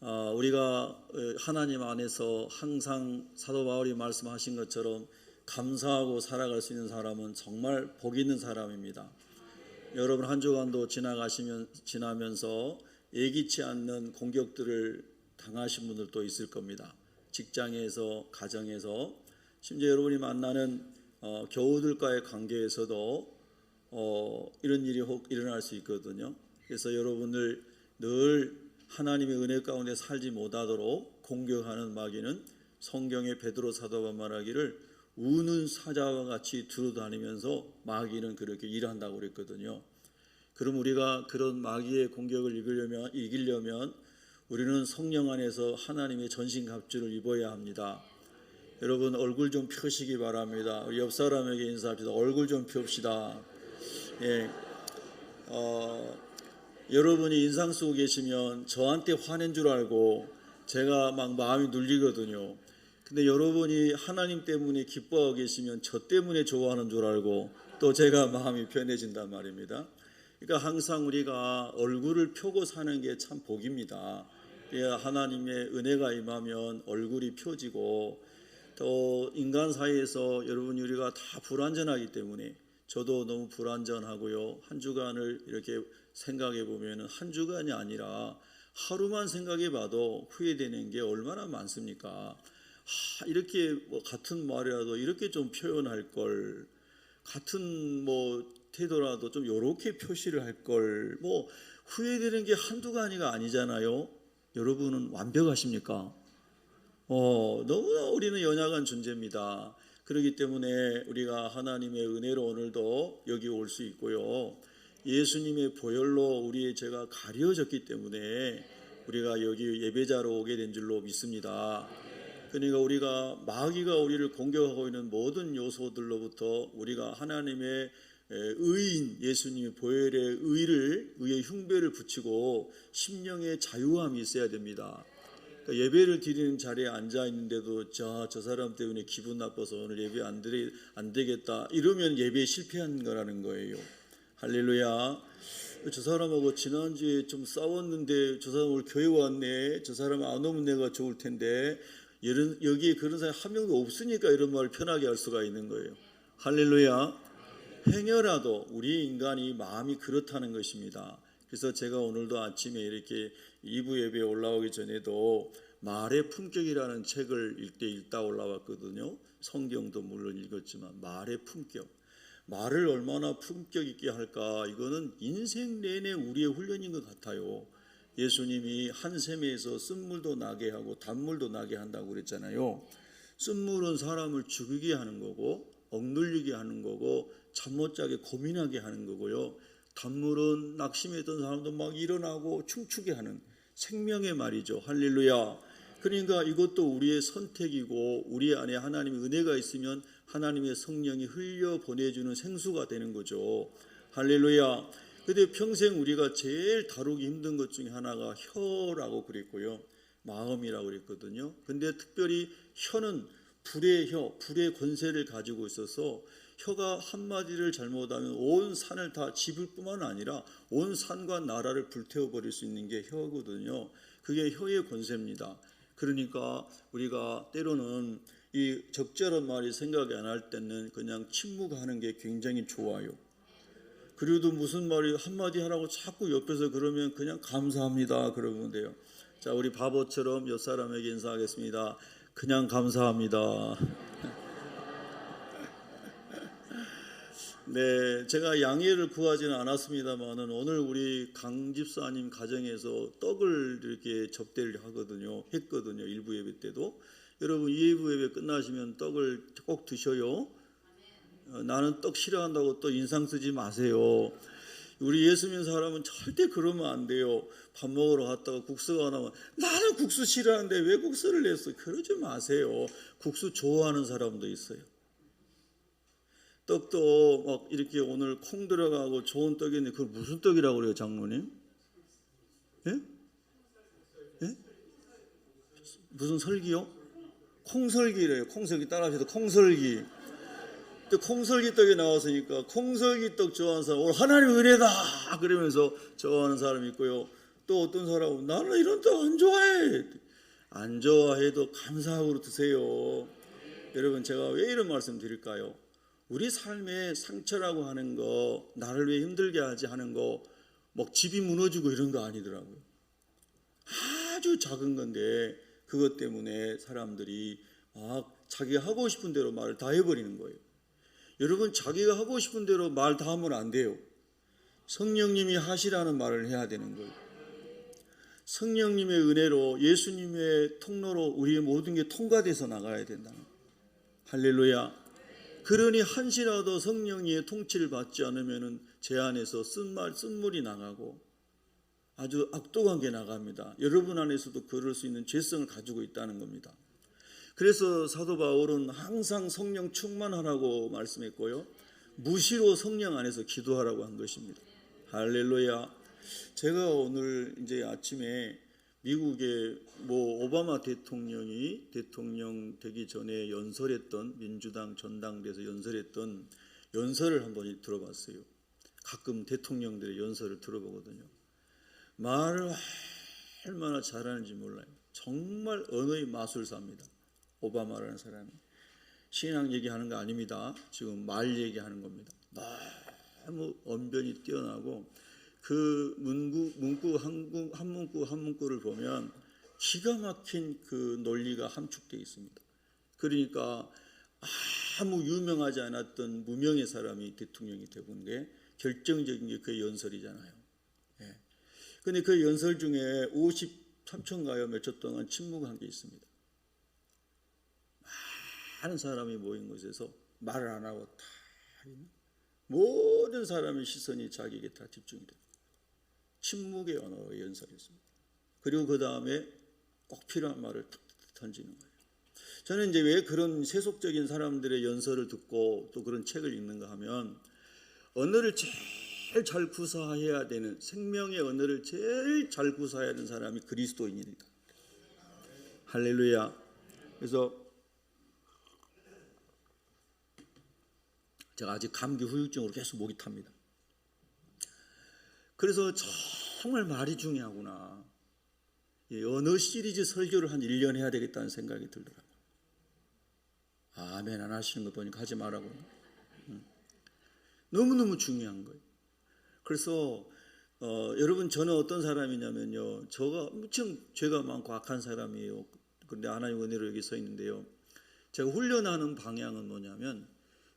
우리가 하나님 안에서 항상 사도 바울이 말씀하신 것처럼 감사하고 살아갈 수 있는 사람은 정말 복 있는 사람입니다. 여러분 한 주간도 지나면서 예기치 않는 공격들을 당하신 분들도 있을 겁니다. 직장에서, 가정에서, 심지어 여러분이 만나는 교우들과의 관계에서도 이런 일이 혹 일어날 수 있거든요. 그래서 여러분들 늘 하나님의 은혜 가운데 살지 못하도록 공격하는 마귀는 성경의 베드로 사도가 말하기를 우는 사자와 같이 두루다니면서 마귀는 그렇게 일한다고 그랬거든요. 그럼 우리가 그런 마귀의 공격을 이기려면 우리는 성령 안에서 하나님의 전신갑주를 입어야 합니다. 여러분 얼굴 좀 펴시기 바랍니다. 우리 옆 사람에게 인사합시다. 얼굴 좀 펴읍시다. 예. 여러분이 인상 쓰고 계시면 저한테 화낸 줄 알고 제가 막 마음이 눌리거든요. 근데 여러분이 하나님 때문에 기뻐하고 계시면 저 때문에 좋아하는 줄 알고 또 제가 마음이 편해진단 말입니다. 그러니까 항상 우리가 얼굴을 펴고 사는 게 참 복입니다. 하나님의 은혜가 임하면 얼굴이 펴지고 또 인간 사이에서 여러분 우리가 다 불완전하기 때문에 저도 너무 불완전하고요. 한 주간을 이렇게 생각해 보면 한 주간이 아니라 하루만 생각해 봐도 후회되는 게 얼마나 많습니까? 이렇게 같은 말이라도 이렇게 좀 표현할 걸, 같은 태도라도 좀 이렇게 표시를 할 걸, 후회되는 게 한두 가지가 아니잖아요. 여러분은 완벽하십니까? 너무나 우리는 연약한 존재입니다. 그렇기 때문에 우리가 하나님의 은혜로 오늘도 여기 올 수 있고요. 예수님의 보혈로 우리의 죄가 가려졌기 때문에 우리가 여기 예배자로 오게 된 줄로 믿습니다. 그러니까 우리가 마귀가 우리를 공격하고 있는 모든 요소들로부터 우리가 하나님의 의인 예수님의 보혈의 의의 흉배를 붙이고 심령의 자유함이 있어야 됩니다. 그러니까 예배를 드리는 자리에 앉아 있는데도 저 사람 때문에 기분 나빠서 오늘 예배 안 되겠다 이러면 예배에 실패한 거라는 거예요. 할렐루야. 저 사람하고 지난주에 좀 싸웠는데 저 사람 오늘 교회 왔네. 저 사람 안 오면 내가 좋을 텐데 여기에 그런 사람이 한 명도 없으니까 이런 말을 편하게 할 수가 있는 거예요. 할렐루야. 행여라도 우리 인간이 마음이 그렇다는 것입니다. 그래서 제가 오늘도 아침에 이렇게 2부 예배에 올라오기 전에도 말의 품격이라는 책을 읽다 올라왔거든요. 성경도 물론 읽었지만 말의 품격, 말을 얼마나 품격 있게 할까, 이거는 인생 내내 우리의 훈련인 것 같아요. 예수님이 한 샘에서 쓴물도 나게 하고 단물도 나게 한다고 그랬잖아요. 쓴물은 사람을 죽이게 하는 거고 억눌리게 하는 거고 잠 못 자게 고민하게 하는 거고요. 단물은 낙심했던 사람도 막 일어나고 춤추게 하는 생명의 말이죠. 할렐루야. 그러니까 이것도 우리의 선택이고 우리 안에 하나님의 은혜가 있으면 하나님의 성령이 흘려 보내주는 생수가 되는 거죠. 할렐루야. 근데 평생 우리가 제일 다루기 힘든 것 중에 하나가 혀라고 그랬고요. 마음이라고 그랬거든요. 근데 특별히 혀는 불의 권세를 가지고 있어서 혀가 한마디를 잘못하면 온 산을 다 집을 뿐만 아니라 온 산과 나라를 불태워버릴 수 있는 게 혀거든요. 그게 혀의 권세입니다. 그러니까 우리가 때로는 이 적절한 말이 생각이 안 날 때는 그냥 침묵하는 게 굉장히 좋아요. 그래도 무슨 말이 한마디 하라고 자꾸 옆에서 그러면 그냥 감사합니다 그러면 돼요. 자, 우리 바보처럼 옆 사람에게 인사하겠습니다. 그냥 감사합니다. 네, 제가 양해를 구하지는 않았습니다만은 오늘 우리 강 집사님 가정에서 떡을 이렇게 접대를 했거든요. 1부 예배 때도. 여러분 2부 예배 끝나시면 떡을 꼭 드셔요. 나는 떡 싫어한다고 또 인상 쓰지 마세요. 우리 예수 믿는 사람은 절대 그러면 안 돼요. 밥 먹으러 갔다가 국수가 나오면 나는 국수 싫어하는데 왜 국수를 냈어? 그러지 마세요. 국수 좋아하는 사람도 있어요. 떡도 막 이렇게 오늘 콩 들어가고 좋은 떡인데 그걸 무슨 떡이라고 그래요, 장로님? 예? 예? 무슨 설기요? 콩설기래요. 콩설기 따라하셔도 콩설기. 또 콩설기 떡이 나왔으니까 콩설기 떡 좋아하는 사람 오늘 하나님의 은혜다 그러면서 좋아하는 사람이 있고요. 또 어떤 사람은 나는 이런 떡 안 좋아해. 안 좋아해도 감사하고 드세요. 여러분, 제가 왜 이런 말씀 드릴까요? 우리 삶의 상처라고 하는 거, 나를 왜 힘들게 하지 하는 거, 막 집이 무너지고 이런 거 아니더라고요. 아주 작은 건데 그것 때문에 사람들이 막 자기가 하고 싶은 대로 말을 다 해버리는 거예요. 여러분, 자기가 하고 싶은 대로 말 다 하면 안 돼요. 성령님이 하시라는 말을 해야 되는 거예요. 성령님의 은혜로, 예수님의 통로로 우리의 모든 게 통과돼서 나가야 된다. 할렐루야. 그러니 한시라도 성령님의 통치를 받지 않으면 제 안에서 쓴물이 나가고 아주 악독한 게 나갑니다. 여러분 안에서도 그럴 수 있는 죄성을 가지고 있다는 겁니다. 그래서 사도 바울은 항상 성령 충만하라고 말씀했고요, 무시로 성령 안에서 기도하라고 한 것입니다. 할렐루야. 제가 오늘 이제 아침에 미국의 오바마 대통령이 대통령 되기 전에 연설했던, 민주당 전당대에서 연설했던 연설을 한번 들어봤어요. 가끔 대통령들의 연설을 들어보거든요. 말을 얼마나 잘하는지 몰라요. 정말 언어의 마술사입니다. 오바마라는 사람이. 신앙 얘기하는 거 아닙니다. 지금 말 얘기하는 겁니다. 너무 언변이 뛰어나고 그 문구 한 문구를 보면 기가 막힌 그 논리가 함축되어 있습니다. 그러니까 아무 유명하지 않았던 무명의 사람이 대통령이 되본 게 결정적인 게 그 연설이잖아요. 그런데 그 연설 중에 53초인가요? 몇 초 동안 침묵한 게 있습니다. 많은 사람이 모인 곳에서 말을 안 하고 다 모든 사람의 시선이 자기에게 다 집중이 됩니다. 침묵의 언어의 연설이었습니다. 그리고 그 다음에 꼭 필요한 말을 탁 던지는 거예요. 저는 이제 왜 그런 세속적인 사람들의 연설을 듣고 또 그런 책을 읽는가 하면, 언어를 제일 잘 구사해야 되는, 생명의 언어를 제일 잘 구사해야 되는 사람이 그리스도인입니다. 할렐루야. 그래서 제가 아직 감기 후유증으로 계속 목이 탑니다. 그래서 정말 말이 중요하구나. 언어 시리즈 설교를 한 1년 해야 되겠다는 생각이 들더라고요. 아멘 안 하시는 거 보니까 하지 말라고. 너무너무 중요한 거예요. 그래서 여러분, 저는 어떤 사람이냐면요, 제가 엄청 죄가 많고 악한 사람이에요. 그런데 하나님 은혜로 여기 서 있는데요, 제가 훈련하는 방향은 뭐냐면,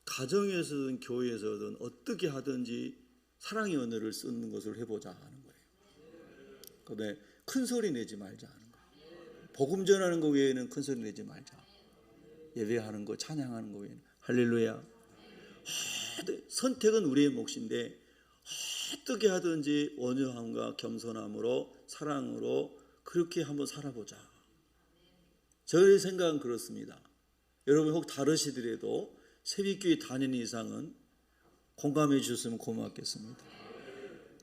가정에서든 교회에서든 어떻게 하든지 사랑의 언어를 쓰는 것을 해보자 하는 거예요. 그다음에 큰 소리 내지 말자 하는 거예요. 복음 전하는 거 외에는 큰 소리 내지 말자. 예배하는 거, 찬양하는 거 외에는. 할렐루야. 선택은 우리의 몫인데 어떻게 하든지 온유함과 겸손함으로, 사랑으로 그렇게 한번 살아보자. 저의 생각은 그렇습니다. 여러분 혹 다르시더라도 새벽교회 다니는 이상은 공감해 주셨으면 고맙겠습니다.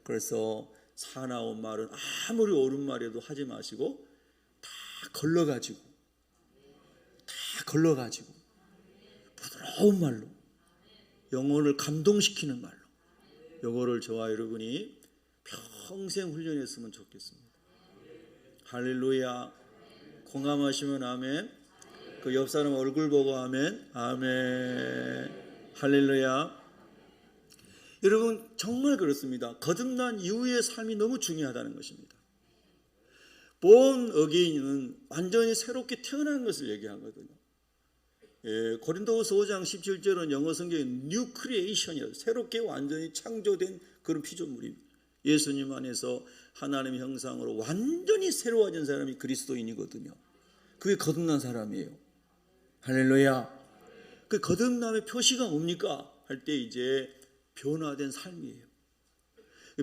그래서 사나운 말은 아무리 옳은 말이라도 하지 마시고 다 걸러가지고 부드러운 말로, 영혼을 감동시키는 말로, 요거를 저와 여러분이 평생 훈련했으면 좋겠습니다. 할렐루야. 공감하시면 아멘. 그 옆 사람 얼굴 보고 아멘. 아멘. 할렐루야. 여러분, 정말 그렇습니다. 거듭난 이후의 삶이 너무 중요하다는 것입니다. born again은 완전히 새롭게 태어난 것을 얘기하거든요. 고린도후서 5장 17절은 영어 성경에 new creation이에요. 새롭게 완전히 창조된 그런 피조물입니다. 예수님 안에서 하나님의 형상으로 완전히 새로워진 사람이 그리스도인이거든요. 그게 거듭난 사람이에요. 할렐루야. 그 거듭남의 표시가 뭡니까? 할 때 이제 변화된 삶이에요.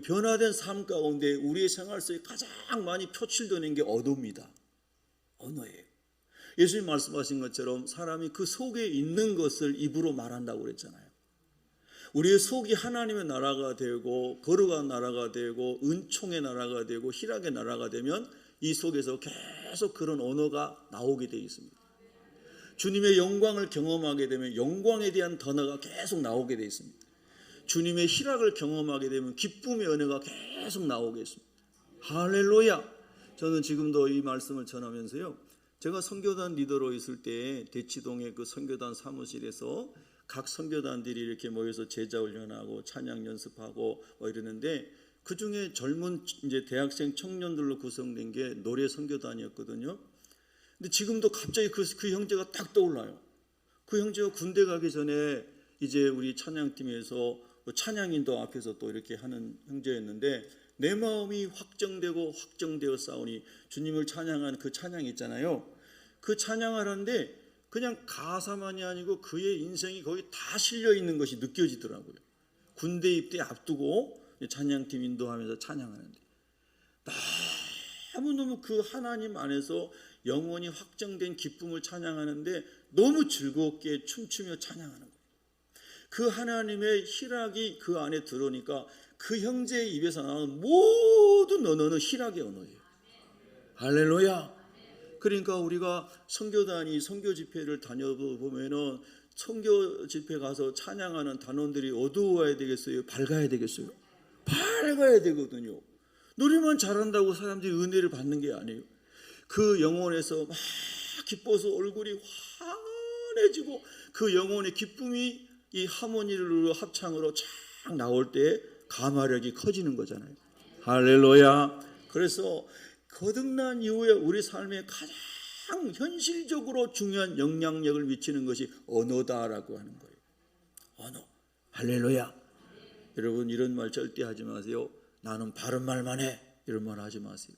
변화된 삶 가운데 우리의 생활 속에 가장 많이 표출되는 게 언어입니다. 언어예요. 예수님 말씀하신 것처럼 사람이 그 속에 있는 것을 입으로 말한다고 그랬잖아요. 우리의 속이 하나님의 나라가 되고, 거룩한 나라가 되고, 은총의 나라가 되고, 희락의 나라가 되면 이 속에서 계속 그런 언어가 나오게 되어 있습니다. 주님의 영광을 경험하게 되면 영광에 대한 단어가 계속 나오게 되어 있습니다. 주님의 희락을 경험하게 되면 기쁨의 언어가 계속 나오게 있습니다. 할렐루야. 저는 지금도 이 말씀을 전하면서요, 제가 선교단 리더로 있을 때 대치동의 그 선교단 사무실에서 각 선교단들이 이렇게 모여서 제자 훈련하고 찬양 연습하고 이러는데, 그 중에 젊은 이제 대학생 청년들로 구성된 게 노래 선교단이었거든요. 근데 지금도 갑자기 그 형제가 딱 떠올라요. 그 형제가 군대 가기 전에 이제 우리 찬양팀에서 찬양인도 앞에서 또 이렇게 하는 형제였는데, 내 마음이 확정되어 싸우니 주님을 찬양한 그 찬양 있잖아요. 그 찬양을 하는데 그냥 가사만이 아니고 그의 인생이 거기 다 실려 있는 것이 느껴지더라고요. 군대 입대 앞두고 찬양팀 인도하면서 찬양하는데 너무너무 그 하나님 안에서 영원히 확정된 기쁨을 찬양하는데 너무 즐겁게 춤추며 찬양하는 거예요. 그 하나님의 희락이 그 안에 들어오니까 그 형제의 입에서 나오는 모든 언어는 희락의 언어예요. 할렐루야. 그러니까 우리가 선교단이 선교 집회를 다녀보면은 선교 집회 가서 찬양하는 단원들이 어두워야 되겠어요? 밝아야 되겠어요? 밝아야 되거든요. 노래만 잘한다고 사람들이 은혜를 받는 게 아니에요. 그 영혼에서 막 기뻐서 얼굴이 환해지고 그 영혼의 기쁨이 이 하모니로 합창으로 쫙 나올 때 감화력이 커지는 거잖아요. 할렐루야. 그래서 거듭난 이후에 우리 삶에 가장 현실적으로 중요한 영향력을 미치는 것이 언어다라고 하는 거예요. 언어. 할렐루야. 여러분 이런 말 절대 하지 마세요. 나는 바른 말만 해. 이런 말 하지 마세요.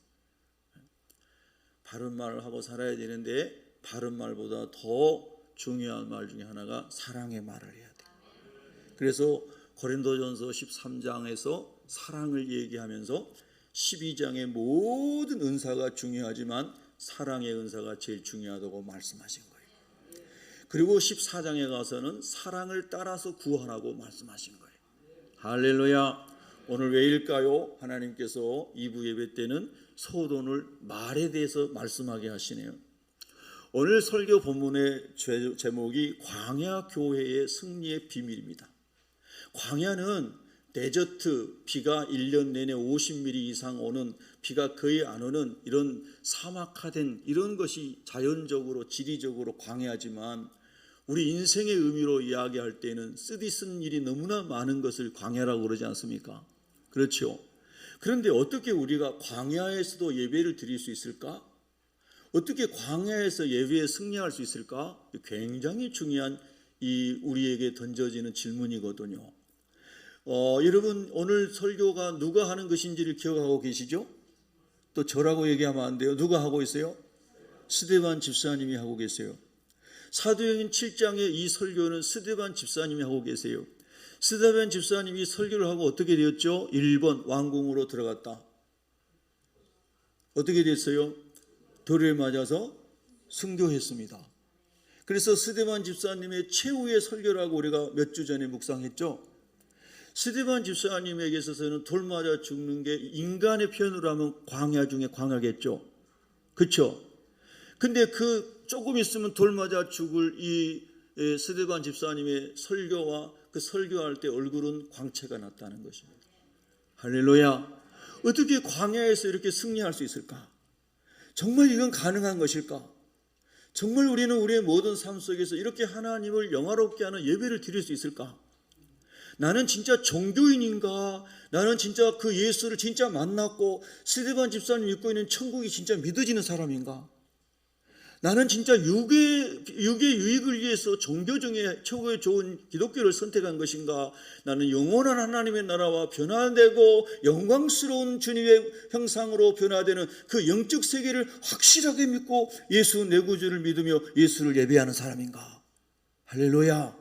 바른 말을 하고 살아야 되는데 바른 말보다 더 중요한 말 중에 하나가 사랑의 말을 해야 돼요. 그래서 고린도전서 13장에서 사랑을 얘기하면서 12장의 모든 은사가 중요하지만 사랑의 은사가 제일 중요하다고 말씀하신 거예요. 그리고 14장에 가서는 사랑을 따라서 구하라고 말씀하신 거예요. 할렐루야. 오늘 왜일까요? 하나님께서 2부 예배 때는 소돈을 말에 대해서 말씀하게 하시네요. 오늘 설교 본문의 제목이 광야 교회의 승리의 비밀입니다. 광야는 데저트, 비가 1년 내내 50mm 이상 오는, 비가 거의 안 오는 이런 사막화된 이런 것이 자연적으로 지리적으로 광야지만 우리 인생의 의미로 이야기할 때는 쓰디쓴 일이 너무나 많은 것을 광야라고 그러지 않습니까? 그렇죠. 그런데 어떻게 우리가 광야에서도 예배를 드릴 수 있을까? 어떻게 광야에서 예배에 승리할 수 있을까? 굉장히 중요한 우리에게 던져지는 질문이거든요. 여러분 오늘 설교가 누가 하는 것인지를 기억하고 계시죠? 또 저라고 얘기하면 안 돼요. 누가 하고 있어요? 스데반 집사님이 하고 계세요. 사도행전 7장의 이 설교는 스데반 집사님이 하고 계세요. 스데반 집사님이 설교를 하고 어떻게 되었죠? 1번 왕궁으로 들어갔다. 어떻게 됐어요? 돌을 맞아서 순교했습니다. 그래서 스데반 집사님의 최후의 설교라고 우리가 몇 주 전에 묵상했죠. 스데반 집사님에게 있어서는 돌 맞아 죽는 게 인간의 표현으로 하면 광야 중에 광야겠죠. 그렇죠? 근데 그 조금 있으면 돌 맞아 죽을 이 스데반 집사님의 설교와 그 설교할 때 얼굴은 광채가 났다는 것입니다. 할렐루야. 어떻게 광야에서 이렇게 승리할 수 있을까? 정말 이건 가능한 것일까? 정말 우리는 우리의 모든 삶 속에서 이렇게 하나님을 영화롭게 하는 예배를 드릴 수 있을까? 나는 진짜 종교인인가? 나는 진짜 그 예수를 진짜 만났고 스데반 집사님 믿고 있는 천국이 진짜 믿어지는 사람인가? 나는 진짜 육의 유익을 위해서 종교 중에 최고의 좋은 기독교를 선택한 것인가? 나는 영원한 하나님의 나라와 변화되고 영광스러운 주님의 형상으로 변화되는 그 영적 세계를 확실하게 믿고 예수 내 구주를 믿으며 예수를 예배하는 사람인가? 할렐루야.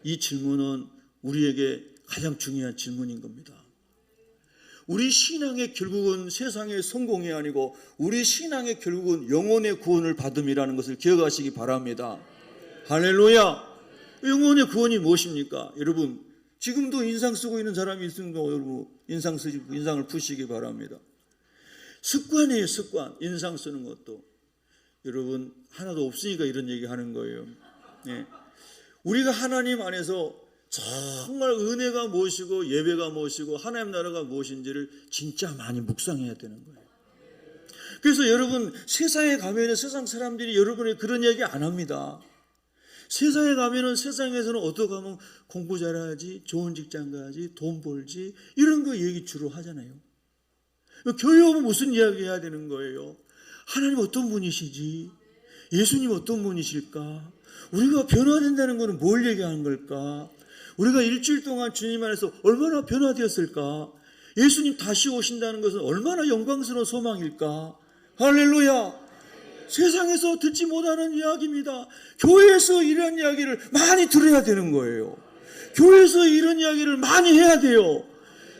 이 질문은 우리에게 가장 중요한 질문인 겁니다. 우리 신앙의 결국은 세상의 성공이 아니고 우리 신앙의 결국은 영혼의 구원을 받음이라는 것을 기억하시기 바랍니다. 할렐루야. 영혼의 구원이 무엇입니까? 여러분 지금도 인상 쓰고 있는 사람이 있습니까? 여러분 인상 쓰시고 인상을 푸시기 바랍니다. 습관이에요. 습관. 인상 쓰는 것도 여러분 하나도 없으니까 이런 얘기 하는 거예요. 네. 우리가 하나님 안에서 정말 은혜가 무엇이고 예배가 무엇이고 하나님 나라가 무엇인지를 진짜 많이 묵상해야 되는 거예요. 그래서 여러분, 세상에 가면은 세상 사람들이 여러분의 그런 이야기 안 합니다. 세상에 가면은 세상에서는 어떻게 하면 공부 잘해야지, 좋은 직장 가야지, 돈 벌지, 이런 거 얘기 주로 하잖아요. 교회 오면 무슨 이야기 해야 되는 거예요? 하나님 어떤 분이시지? 예수님 어떤 분이실까? 우리가 변화된다는 것은 뭘 얘기하는 걸까? 우리가 일주일 동안 주님 안에서 얼마나 변화되었을까? 예수님 다시 오신다는 것은 얼마나 영광스러운 소망일까? 할렐루야! 세상에서 듣지 못하는 이야기입니다. 교회에서 이런 이야기를 많이 들어야 되는 거예요. 교회에서 이런 이야기를 많이 해야 돼요.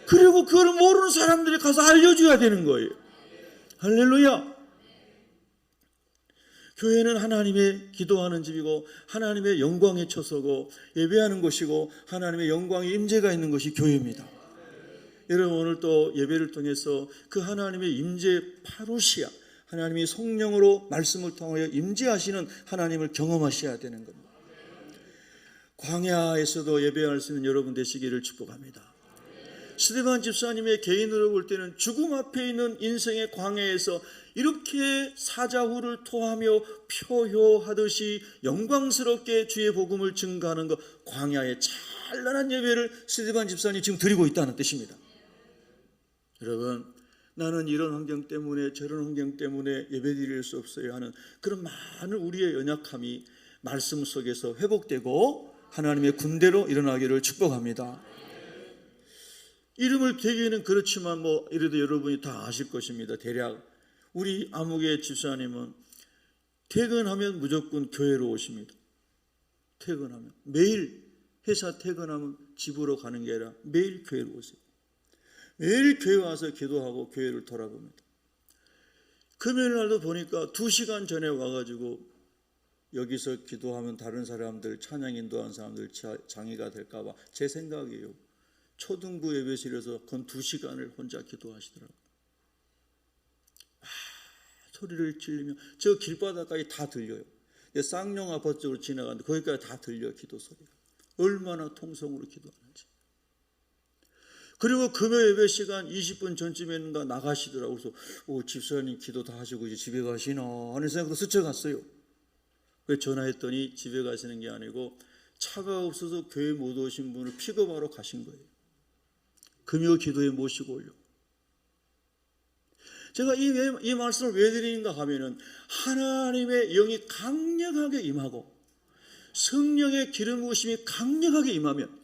그리고 그걸 모르는 사람들이 가서 알려줘야 되는 거예요. 할렐루야! 교회는 하나님의 기도하는 집이고 하나님의 영광의 처소고 예배하는 곳이고 하나님의 영광의 임재가 있는 것이 교회입니다. 여러분, 오늘 또 예배를 통해서 그 하나님의 임재 파루시아, 하나님이 성령으로 말씀을 통하여 임재하시는 하나님을 경험하셔야 되는 겁니다. 광야에서도 예배할 수 있는 여러분 되시기를 축복합니다. 스데반 집사님의 개인으로 볼 때는 죽음 앞에 있는 인생의 광야에서 이렇게 사자후를 토하며 표효하듯이 영광스럽게 주의 복음을 증거하는 것, 광야의 찬란한 예배를 스데반 집사님이 지금 드리고 있다는 뜻입니다. 여러분, 나는 이런 환경 때문에 저런 환경 때문에 예배드릴 수 없어요 하는 그런 많은 우리의 연약함이 말씀 속에서 회복되고 하나님의 군대로 일어나기를 축복합니다. 이름을 대기에는 그렇지만 이래도 여러분이 다 아실 것입니다. 대략 우리 아무개 집사님은 퇴근하면 무조건 교회로 오십니다. 퇴근하면 매일 회사 퇴근하면 집으로 가는 게 아니라 매일 교회로 오세요. 매일 교회 와서 기도하고 교회를 돌아봅니다. 금요일 날도 보니까 2시간 전에 와가지고 여기서 기도하면 다른 사람들, 찬양 인도하는 사람들 장애가 될까 봐 제 생각이에요. 초등부 예배실에서 건 2시간을 혼자 기도하시더라고요. 소리를 지르며 저 길바닥까지 다 들려요. 쌍용 아파트 쪽으로 지나가는데 거기까지 다 들려요. 기도 소리가. 얼마나 통성으로 기도하는지. 그리고 금요 예배 시간 20분 전쯤에는가 나가시더라고요. 그래서 집사님 기도 다 하시고 이제 집에 가시나 하는 생각도 스쳐갔어요. 그래서 전화했더니 집에 가시는 게 아니고 차가 없어서 교회 못 오신 분을 픽업하러 가신 거예요. 금요 기도에 모시고 오려고. 제가 이 말씀을 왜 드리는가 하면은 하나님의 영이 강력하게 임하고 성령의 기름 부으심이 강력하게 임하면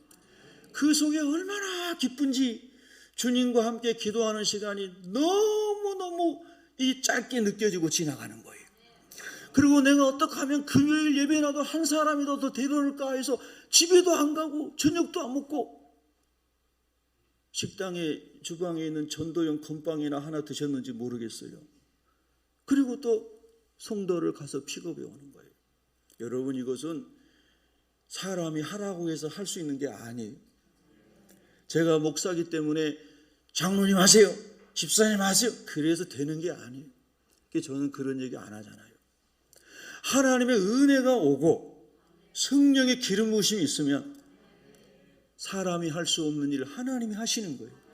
그 속에 얼마나 기쁜지 주님과 함께 기도하는 시간이 너무너무 이 짧게 느껴지고 지나가는 거예요. 그리고 내가 어떻게 하면 금요일 예배라도 한 사람이라도 더 데려올까 해서 집에도 안 가고 저녁도 안 먹고 식당에 주방에 있는 전도용 건빵이나 하나 드셨는지 모르겠어요. 그리고 또 성도를 가서 픽업해 오는 거예요. 여러분, 이것은 사람이 하라고 해서 할 수 있는 게 아니에요. 제가 목사기 때문에 장로님 하세요, 집사님 하세요, 그래서 되는 게 아니에요. 저는 그런 얘기 안 하잖아요. 하나님의 은혜가 오고 성령의 기름 부으심이 있으면 사람이 할 수 없는 일을 하나님이 하시는 거예요.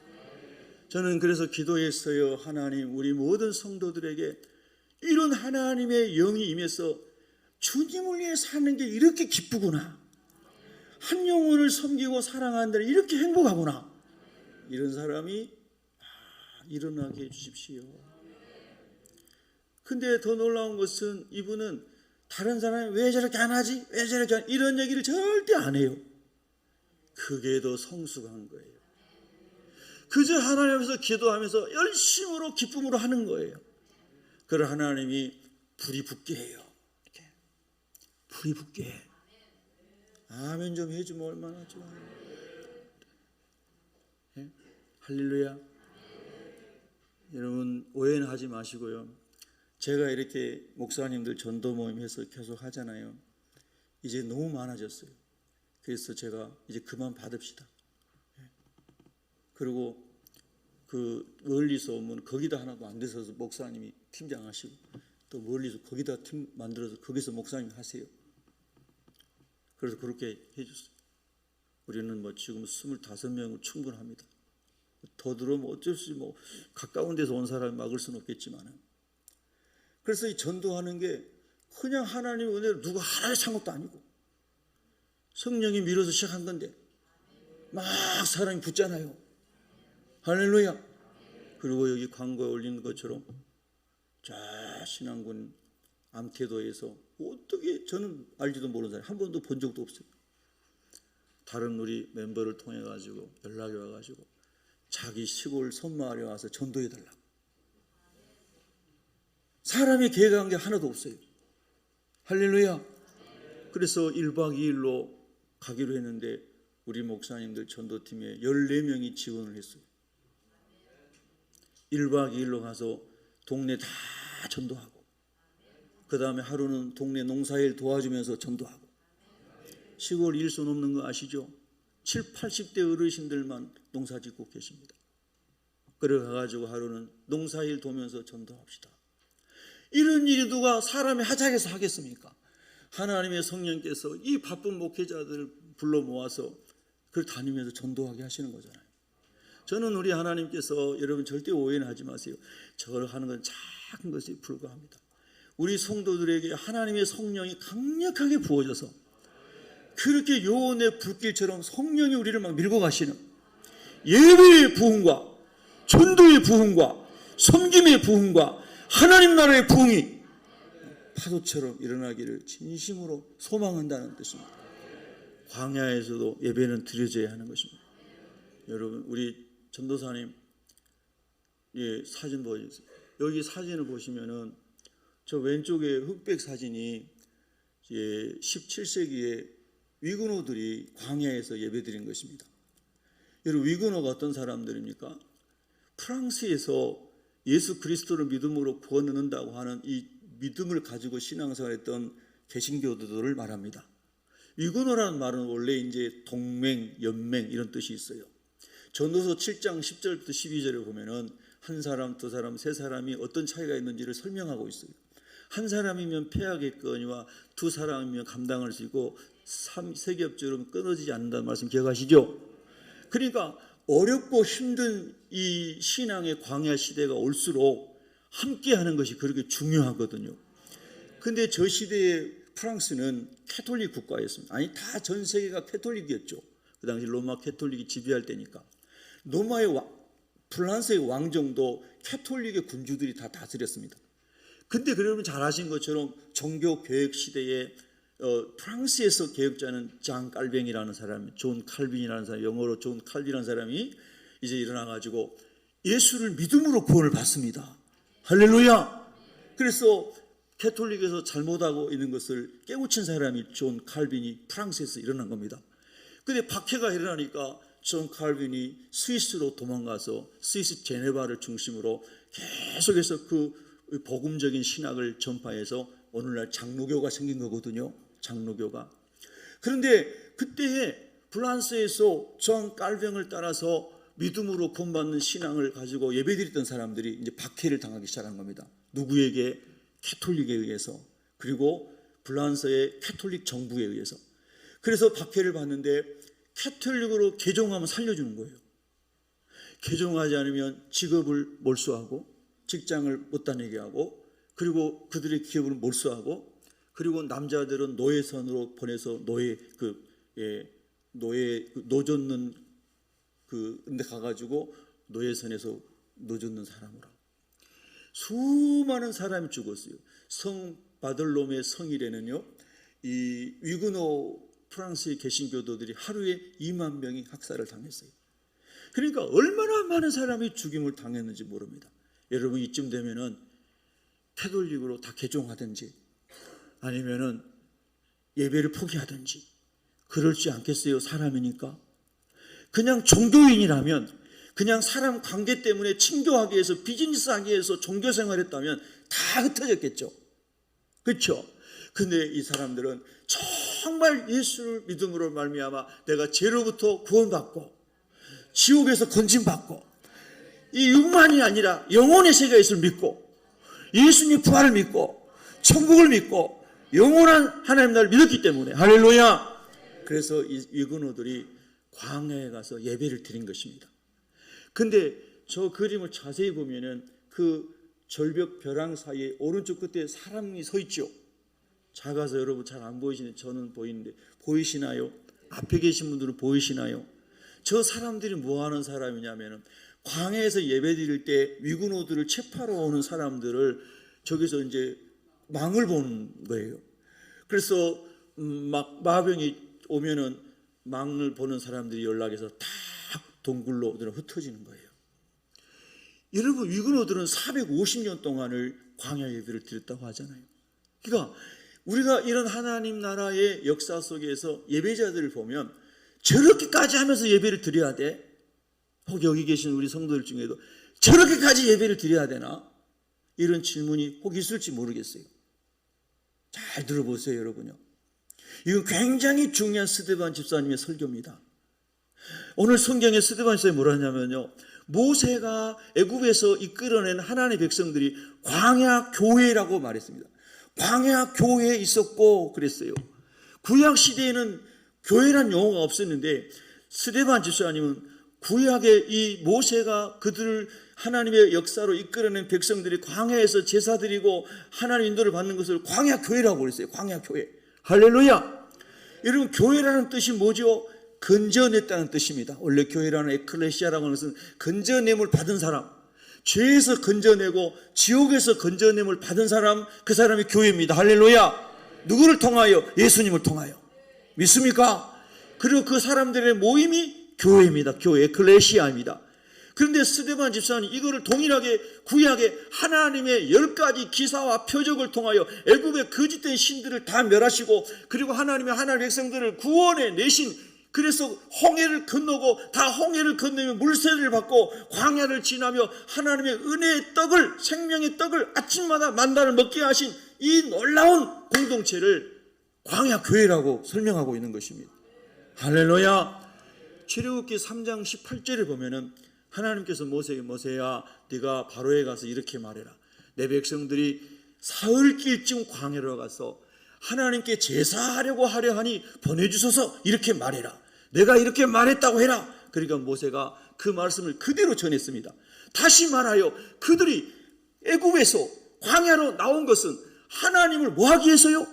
저는 그래서 기도했어요. 하나님, 우리 모든 성도들에게 이런 하나님의 영이 임해서 주님을 위해 사는 게 이렇게 기쁘구나, 한 영혼을 섬기고 사랑하는 데 이렇게 행복하구나, 이런 사람이 일어나게 해주십시오. 근데 더 놀라운 것은 이분은 다른 사람이 왜 저렇게 안 하지? 왜 저렇게 안 하지? 이런 얘기를 절대 안 해요. 그게 더 성숙한 거예요. 그저 하나님 앞에서 기도하면서 열심으로 기쁨으로 하는 거예요. 그걸 하나님이 불이 붙게 해요. 이렇게 불이 붙게 해. 아멘 좀 해주면 얼마나 좋아요. 네? 할렐루야. 여러분, 오해는 하지 마시고요. 제가 이렇게 목사님들 전도 모임 해서 계속 하잖아요. 이제 너무 많아졌어요. 그래서 제가 이제 그만 받읍시다. 그리고 그 멀리서 오면 거기다 하나도 안 돼서 목사님이 팀장 하시고 또 멀리서 거기다 팀 만들어서 거기서 목사님 하세요. 그래서 그렇게 해줬어요. 우리는 지금 25명은 충분합니다. 더 들어오면 어쩔 수 없이 가까운 데서 온 사람이 막을 수는 없겠지만, 그래서 이 전도하는 게 그냥 하나님의 은혜로 누가 하나를 찬 것도 아니고 성령이 밀어서 시작한 건데 막 사람이 붙잖아요. 할렐루야. 그리고 여기 광고에 올린 것처럼 자 신앙군 암태도에서 어떻게, 저는 알지도 모르는 사람이 한 번도 본 적도 없어요. 다른 우리 멤버를 통해 가지고 연락이 와가지고 자기 시골 섬마을에 와서 전도해달라고. 사람이 계획한 게 하나도 없어요. 할렐루야. 그래서 1박 2일로 가기로 했는데 우리 목사님들 전도팀에 14명이 지원을 했어요. 1박 2일로 가서 동네 다 전도하고, 그 다음에 하루는 동네 농사일 도와주면서 전도하고. 시골 일손 없는 거 아시죠? 7, 80대 어르신들만 농사 짓고 계십니다. 그래 가지고 하루는 농사일 도면서 전도합시다. 이런 일이 누가 사람이 하자해서 하겠습니까? 하나님의 성령께서 이 바쁜 목회자들을 불러 모아서 그걸 다니면서 전도하게 하시는 거잖아요. 저는 우리 하나님께서, 여러분 절대 오해는 하지 마세요. 저걸 하는 건 작은 것에 불과합니다. 우리 성도들에게 하나님의 성령이 강력하게 부어져서 그렇게 요원의 불길처럼 성령이 우리를 막 밀고 가시는 예배의 부흥과 전도의 부흥과 섬김의 부흥과 하나님 나라의 부흥이 파도처럼 일어나기를 진심으로 소망한다는 뜻입니다. 광야에서도 예배는 드려져야 하는 것입니다. 여러분, 우리 전도사님 사진 보여주세요. 여기 사진을 보시면은 저 왼쪽에 흑백 사진이 17세기에 위근호들이 광야에서 예배드린 것입니다. 여러분, 위근호가 어떤 사람들입니까? 프랑스에서 예수 그리스도를 믿음으로 구원 얻는다고 하는 이 믿음을 가지고 신앙생활했던 개신교도들을 말합니다. 위근호라는 말은 원래 이제 동맹, 연맹 이런 뜻이 있어요. 전도서 7장 10절부터 12절에 보면은 한 사람, 두 사람, 세 사람이 어떤 차이가 있는지를 설명하고 있어요. 한 사람이면 패하겠거니와 두 사람이면 감당할 수 있고 세 겹줄은 끊어지지 않는다는 말씀 기억하시죠? 그러니까 어렵고 힘든 이 신앙의 광야 시대가 올수록 함께하는 것이 그렇게 중요하거든요. 근데 저 시대의 프랑스는 캐톨릭 국가였습니다. 아니, 다 전 세계가 캐톨릭이었죠. 그 당시 로마 캐톨릭이 지배할 때니까. 프랑스의 왕정도 캐톨릭의 군주들이 다 다스렸습니다. 근데 여러분 잘 아신 것처럼 종교 개혁 시대에 프랑스에서 개혁자는 장 깔뱅이라는 사람, 존 칼빈이라는 사람, 영어로 존 칼빈이라는 사람이 이제 일어나가지고 예수를 믿음으로 구원을 받습니다. 할렐루야. 그래서 캐톨릭에서 잘못하고 있는 것을 깨우친 사람이 존 칼빈이 프랑스에서 일어난 겁니다. 근데 박해가 일어나니까 존 칼빈이 스위스로 도망가서 스위스 제네바를 중심으로 계속해서 그 복음적인 신학을 전파해서 오늘날 장로교가 생긴 거거든요. 장로교가. 그런데 그때에 프랑스에서 존 칼빈을 따라서 믿음으로 구원받는 신앙을 가지고 예배드렸던 사람들이 이제 박해를 당하기 시작한 겁니다. 누구에게? 캐톨릭에 의해서, 그리고 프랑스의 캐톨릭 정부에 의해서. 그래서 박해를 받는데 캐톨릭으로 개종하면 살려주는 거예요. 개종하지 않으면 직업을 몰수하고 직장을 못 다니게 하고, 그리고 그들의 기업을 몰수하고, 그리고 남자들은 노예선으로 보내서 노젓는 근데 가가지고 노예선에서 노젓는 사람으로 수많은 사람이 죽었어요. 성 바들롬의 성일에는요, 이 위그노 프랑스의 개신교도들이 하루에 2만 명이 학살을 당했어요. 그러니까 얼마나 많은 사람이 죽임을 당했는지 모릅니다. 여러분, 이쯤 되면은 캐톨릭으로 다 개종하든지 아니면은 예배를 포기하든지 그럴지 않겠어요? 사람이니까. 그냥 종교인이라면, 그냥 사람 관계 때문에 친교하기 위해서, 비즈니스 하기 위해서 종교생활했다면 다 흩어졌겠죠. 그렇죠? 근데 이 사람들은 정말 예수를 믿음으로 말미암아 내가 죄로부터 구원받고 지옥에서 건진받고 이 육만이 아니라 영혼의 세계가 있을 믿고 예수님 부활을 믿고 천국을 믿고 영원한 하나님 나라를 믿었기 때문에, 할렐루야. 그래서 이 위근호들이 광야에 가서 예배를 드린 것입니다. 근데 저 그림을 자세히 보면은 그 절벽 벼랑 사이에 오른쪽 끝에 사람이 서 있죠. 작아서 여러분 잘 안 보이시는데 저는 보이는데 보이시나요? 앞에 계신 분들은 보이시나요? 저 사람들이 뭐 하는 사람이냐면은 광야에서 예배 드릴 때 위군호들을 채파로 오는 사람들을 저기서 이제 망을 보는 거예요. 그래서 막 마병이 오면은 망을 보는 사람들이 연락해서 다 동굴로 흩어지는 거예요. 여러분 위군호들은 450년 동안을 광야 예배를 드렸다고 하잖아요. 그러니까 우리가 이런 하나님 나라의 역사 속에서 예배자들을 보면 저렇게까지 하면서 예배를 드려야 돼? 혹 여기 계신 우리 성도들 중에도 저렇게까지 예배를 드려야 되나? 이런 질문이 혹 있을지 모르겠어요. 잘 들어보세요, 여러분요. 이건 굉장히 중요한 스데반 집사님의 설교입니다. 오늘 성경에 스데반 집사님이 뭐라 하냐면요, 모세가 애굽에서 이끌어낸 하나님의 백성들이 광야 교회라고 말했습니다. 광야 교회에 있었고 그랬어요. 구약 시대에는 교회란 용어가 없었는데 스데반 집사님은 구약의 이 모세가 그들을 하나님의 역사로 이끌어낸 백성들이 광야에서 제사 드리고 하나님 인도를 받는 것을 광야 교회라고 그랬어요. 광야 교회. 할렐루야. 여러분 교회라는 뜻이 뭐죠? 건져냈다는 뜻입니다. 원래 교회라는 에클레시아라고 하는 것은 건져냄을 받은 사람, 죄에서 건져내고 지옥에서 건져냄을 받은 사람, 그 사람이 교회입니다. 할렐루야. 누구를 통하여? 예수님을 통하여. 믿습니까? 그리고 그 사람들의 모임이 교회입니다. 교회, 에클레시아입니다. 그런데 스데반 집사는 이거를 동일하게 구약의 하나님의 10가지 기사와 표적을 통하여 애굽의 거짓된 신들을 다 멸하시고 그리고 하나님의 백성들을 구원해 내신, 그래서 홍해를 건너고 다 홍해를 건너며 물세를 받고 광야를 지나며 하나님의 은혜의 떡을, 생명의 떡을 아침마다 만나를 먹게 하신 이 놀라운 공동체를 광야 교회라고 설명하고 있는 것입니다. 할렐루야. 출애굽기 3장 18절에 보면은 하나님께서 모세에게, 모세야 네가 바로에 가서 이렇게 말해라. 내 백성들이 사흘길쯤 광야로 가서 하나님께 제사하려고 하려 하니 보내주소서 이렇게 말해라. 내가 이렇게 말했다고 해라. 그러니까 모세가 그 말씀을 그대로 전했습니다. 다시 말하여 그들이 애굽에서 광야로 나온 것은 하나님을 뭐 하기 위해서요?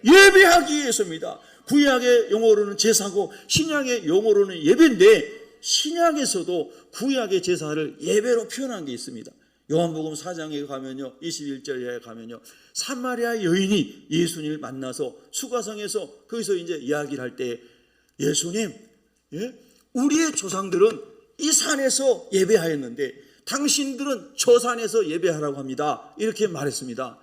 예배하기 위해서입니다. 구약의 용어로는 제사고 신약의 용어로는 예배인데 신약에서도 구약의 제사를 예배로 표현한 게 있습니다. 요한복음 4장에 가면요, 21절에 가면요, 사마리아 여인이 예수님을 만나서 수가성에서 거기서 이제 이야기를 할 때 예수님, 우리의 조상들은 이 산에서 예배하였는데 당신들은 저 산에서 예배하라고 합니다. 이렇게 말했습니다.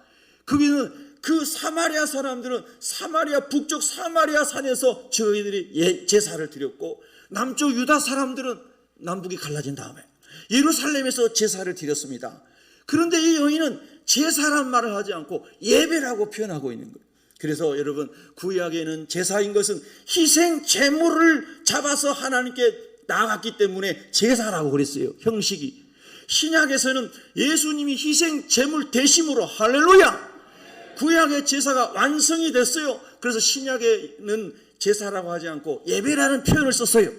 거기는 그 사마리아 사람들은 사마리아 북쪽 사마리아 산에서 저희들이 제사를 드렸고 남쪽 유다 사람들은 남북이 갈라진 다음에 예루살렘에서 제사를 드렸습니다. 그런데 이 여인은 제사란 말을 하지 않고 예배라고 표현하고 있는 거예요. 그래서 여러분 구약에는 제사인 것은 희생 제물을 잡아서 하나님께 나아갔기 때문에 제사라고 그랬어요. 형식이. 신약에서는 예수님이 희생 제물 대심으로, 할렐루야, 구약의 제사가 완성이 됐어요. 그래서 신약에는 제사라고 하지 않고 예배라는 표현을 썼어요.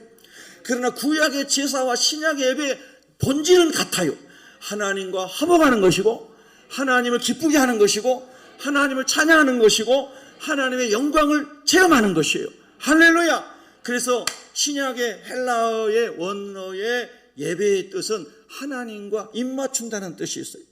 그러나 구약의 제사와 신약의 예배의 본질은 같아요. 하나님과 화목하는 것이고 하나님을 기쁘게 하는 것이고 하나님을 찬양하는 것이고 하나님의 영광을 체험하는 것이에요. 할렐루야. 그래서 신약의 헬라어의 원어의 예배의 뜻은 하나님과 입맞춘다는 뜻이 있어요.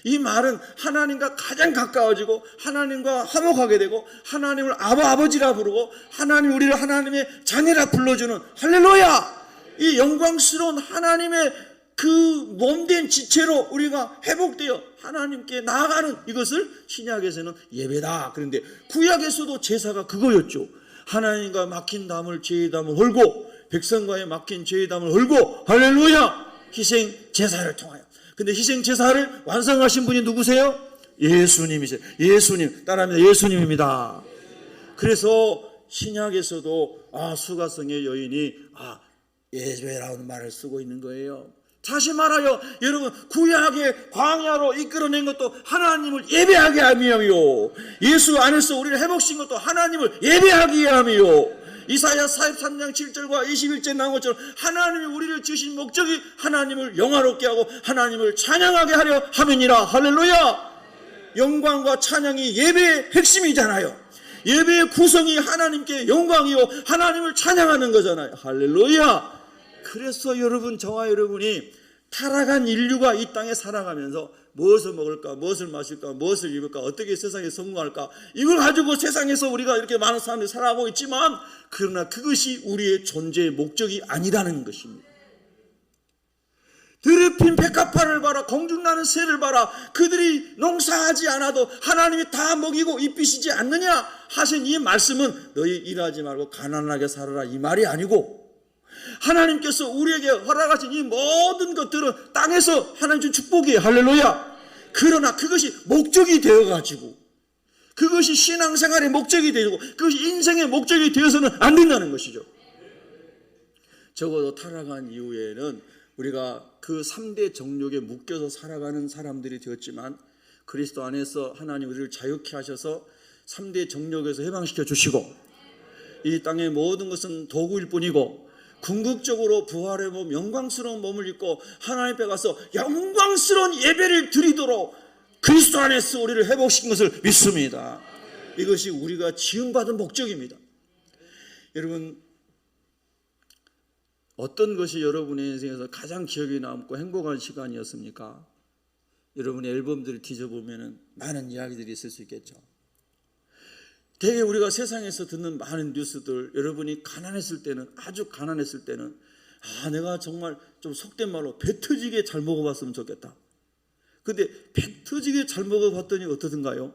이 말은 하나님과 가장 가까워지고 하나님과 화목하게 되고 하나님을 아버지라 부르고 하나님 우리를 하나님의 자녀라 불러주는, 할렐루야, 이 영광스러운 하나님의 그 몸된 지체로 우리가 회복되어 하나님께 나아가는 이것을 신약에서는 예배다. 그런데 구약에서도 제사가 그거였죠. 하나님과 막힌 담을 죄의 담을 헐고 백성과의 막힌 죄의 담을 헐고, 할렐루야, 희생 제사를 통하여. 근데 희생 제사를 완성하신 분이 누구세요? 예수님이세요. 예수님, 따라합니다. 예수님입니다. 그래서 신약에서도 수가성의 여인이 예배라는 말을 쓰고 있는 거예요. 다시 말하여 여러분 구약의 광야로 이끌어낸 것도 하나님을 예배하게 함이요, 예수 안에서 우리를 회복시킨 것도 하나님을 예배하게 함이요, 이사야 43장 7절과 21절에 나온 것처럼 하나님이 우리를 지으신 목적이 하나님을 영화롭게 하고 하나님을 찬양하게 하려 함이니라. 할렐루야. 영광과 찬양이 예배의 핵심이잖아요. 예배의 구성이 하나님께 영광이요 하나님을 찬양하는 거잖아요. 할렐루야. 그래서 여러분, 저와 여러분이 타락한 인류가 이 땅에 살아가면서 무엇을 먹을까, 무엇을 마실까, 무엇을 입을까, 어떻게 세상에 성공할까, 이걸 가지고 세상에서 우리가 이렇게 많은 사람들이 살아가고 있지만, 그러나 그것이 우리의 존재의 목적이 아니라는 것입니다. 더럽힌 백합화를 봐라, 공중나는 새를 봐라. 그들이 농사하지 않아도 하나님이 다 먹이고 입히시지 않느냐 하신 이 말씀은 너희 일하지 말고 가난하게 살아라 이 말이 아니고, 하나님께서 우리에게 허락하신 이 모든 것들은 땅에서 하나님 준 축복이에요. 할렐루야. 그러나 그것이 목적이 되어가지고, 그것이 신앙생활의 목적이 되고, 그것이 인생의 목적이 되어서는 안 된다는 것이죠. 적어도 타락한 이후에는 우리가 그 3대 정욕에 묶여서 살아가는 사람들이 되었지만, 그리스도 안에서 하나님 우리를 자유케 하셔서 3대 정욕에서 해방시켜 주시고, 이 땅의 모든 것은 도구일 뿐이고, 궁극적으로 부활의 몸, 영광스러운 몸을 입고 하나님 앞에 가서 영광스러운 예배를 드리도록 그리스도 안에서 우리를 회복시킨 것을 믿습니다. 이것이 우리가 지음받은 목적입니다. 여러분, 어떤 것이 여러분의 인생에서 가장 기억에 남고 행복한 시간이었습니까? 여러분의 앨범들을 뒤져보면 많은 이야기들이 있을 수 있겠죠. 되게 우리가 세상에서 듣는 많은 뉴스들, 여러분이 가난했을 때는, 아주 가난했을 때는, 내가 정말 좀 속된 말로 배 터지게 잘 먹어봤으면 좋겠다. 근데 배 터지게 잘 먹어봤더니 어떠든가요?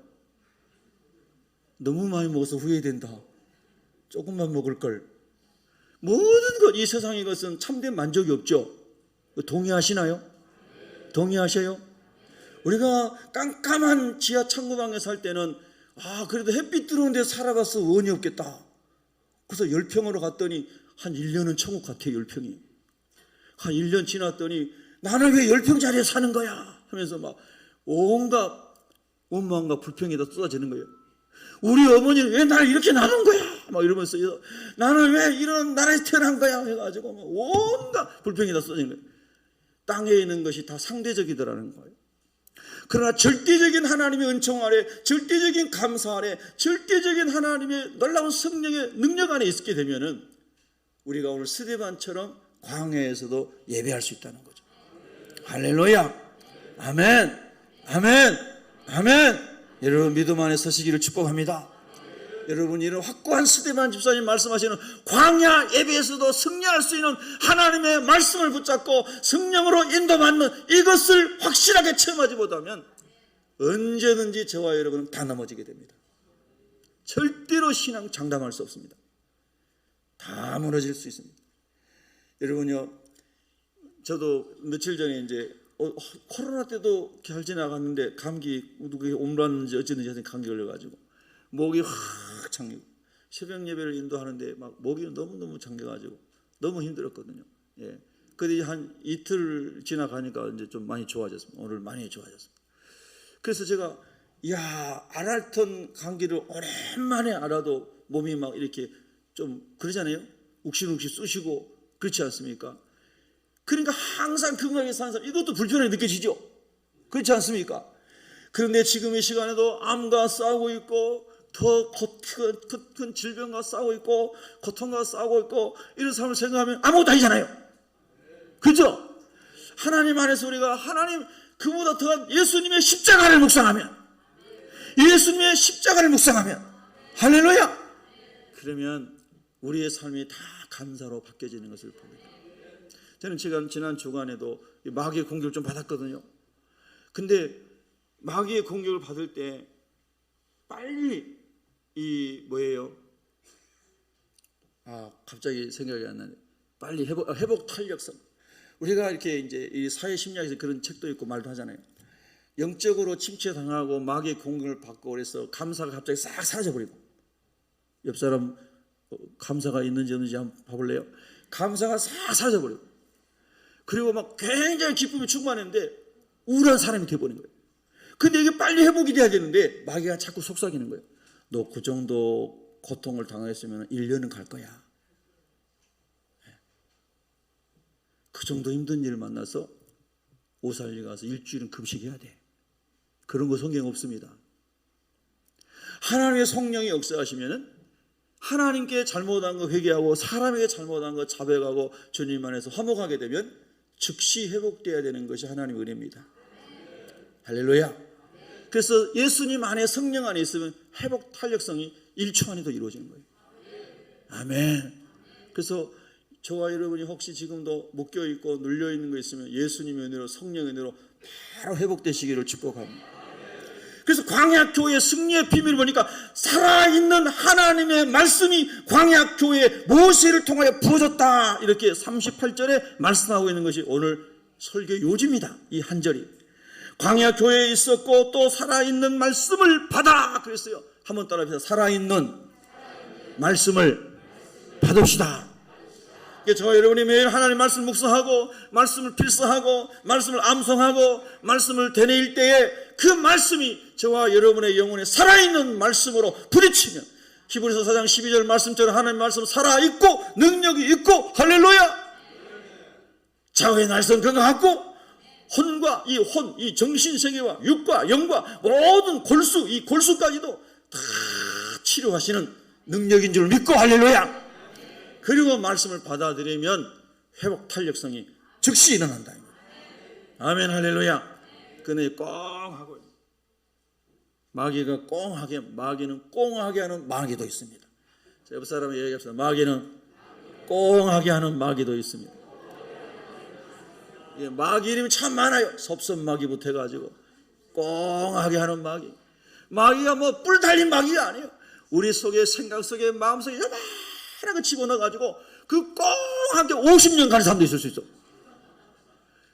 너무 많이 먹어서 후회된다. 조금만 먹을 걸. 모든 것, 이 세상의 것은 참된 만족이 없죠. 동의하시나요? 동의하셔요? 우리가 깜깜한 지하 창고방에 살 때는 그래도 햇빛 들어오는 데 살아가서 원이 없겠다. 그래서 10평으로 갔더니 한 1년은 천국 같아. 10평이. 한 1년 지났더니 나는 왜 10평짜리에 사는 거야 하면서 막 온갖 원망과 불평이 다 쏟아지는 거예요. 우리 어머니는 왜 나를 이렇게 낳은 거야 막 이러면서, 나는 왜 이런 나라에 태어난 거야 해가지고 막 온갖 불평이 다 쏟아지는 거예요. 땅에 있는 것이 다 상대적이더라는 거예요. 그러나 절대적인 하나님의 은총 아래, 절대적인 감사 아래, 절대적인 하나님의 놀라운 성령의 능력 안에 있게 되면은 우리가 오늘 스데반처럼 광야에서도 예배할 수 있다는 거죠. 할렐루야. 아멘. 아멘. 아멘. 여러분 믿음 안에 서시기를 축복합니다. 여러분, 이런 확고한 스데반 집사님 말씀하시는 광야 예배에서도 승리할 수 있는 하나님의 말씀을 붙잡고 성령으로 인도받는 이것을 확실하게 체험하지 못하면 언제든지 저와 여러분은 다 넘어지게 됩니다. 절대로 신앙 장담할 수 없습니다. 다 무너질 수 있습니다. 여러분요, 저도 며칠 전에 이제 코로나 때도 잘 지나갔는데 감기, 누구에 옴랐는지 어쨌든지 감기 걸려가지고 목이 확 잠기고, 새벽 예배를 인도하는데 막 목이 너무너무 잠겨가지고 너무 힘들었거든요. 예. 근데 한 이틀 지나가니까 이제 좀 많이 좋아졌습니다. 오늘 많이 좋아졌습니다. 그래서 제가, 안 앓던 감기를 오랜만에 알아도 몸이 막 이렇게 좀 그러잖아요. 욱신욱신 쑤시고 그렇지 않습니까? 그러니까 항상 건강하게 사는 사람, 이것도 불편하게 느껴지죠. 그렇지 않습니까? 그런데 지금 이 시간에도 암과 싸우고 있고, 더 큰 질병과 싸우고 있고, 고통과 싸우고 있고, 이런 삶을 생각하면 아무것도 아니잖아요. 그죠? 하나님 안에서 우리가 하나님 그보다 더한 예수님의 십자가를 묵상하면, 예수님의 십자가를 묵상하면, 할렐루야! 그러면 우리의 삶이 다 감사로 바뀌어지는 것을 봅니다. 저는 지난 주간에도 마귀의 공격을 좀 받았거든요. 근데 마귀의 공격을 받을 때 빨리 갑자기 생각이 안 나네. 빨리 회복 탄력성. 우리가 이렇게 이제 이 사회 심리학에서 그런 책도 있고 말도 하잖아요. 영적으로 침체당하고 마귀의 공격을 받고 그래서 감사가 갑자기 싹 사라져버리고, 옆 사람 감사가 있는지 없는지 한번 봐볼래요? 감사가 싹 사라져버리고, 그리고 막 굉장히 기쁨이 충만했는데 우울한 사람이 되어버린 거예요. 근데 이게 빨리 회복이 돼야 되는데 마귀가 자꾸 속삭이는 거예요. 너 그 정도 고통을 당했으면 1년은 갈 거야. 그 정도 힘든 일을 만나서 오살리 가서 일주일은 금식해야 돼. 그런 거 성경 없습니다. 하나님의 성령이 역사하시면은 하나님께 잘못한 거 회개하고 사람에게 잘못한 거 자백하고 주님 안에서 화목하게 되면 즉시 회복되어야 되는 것이 하나님의 은혜입니다. 할렐루야. 그래서 예수님 안에 성령 안에 있으면 회복 탄력성이 1초 안에도 이루어지는 거예요. 아멘. 그래서 저와 여러분이 혹시 지금도 묶여있고 눌려있는 거 있으면 예수님의 은혜로 성령의 은혜로 바로 회복되시기를 축복합니다. 그래서 광야교회 승리의 비밀을 보니까 살아있는 하나님의 말씀이 광야교회 모세를 통하여 부어졌다, 이렇게 38절에 말씀하고 있는 것이 오늘 설교 요지입니다. 이 한 절이 광야교회에 있었고 또 살아있는 말씀을 받아 그랬어요. 한번 따라합시다. 살아있는 말씀을 받읍시다. 저와 여러분이 매일 하나님 말씀을 묵상하고 말씀을 필사하고 말씀을 암송하고 말씀을 되뇌일 때에 그 말씀이 저와 여러분의 영혼에 살아있는 말씀으로 부딪히면 히브리서 4장 12절 말씀처럼 하나님의 말씀은 살아있고 능력이 있고 할렐루야. 좌우의 날선 건강하고 혼과 이 정신세계와 육과 영과 모든 골수, 이 골수까지도 다 치료하시는 능력인 줄 믿고 할렐루야. 그리고 말씀을 받아들이면 회복 탄력성이 즉시 일어난다. 아멘 할렐루야. 그네 꽁 하고 마귀가 꽁하게, 마귀는 꽁하게 하는 마귀도 있습니다. 옆 사람이 얘기합시다. 마귀는 꽁하게 하는 마귀도 있습니다. 마귀 이름이 참 많아요. 섭섭마귀부터 해가지고 꽁하게 하는 마귀. 마귀가 뭐 뿔 달린 마귀가 아니에요. 우리 속에 생각 속에 마음 속에 하나가 집어넣어가지고 그 꽁하게 50년 가는 사람도 있을 수 있어.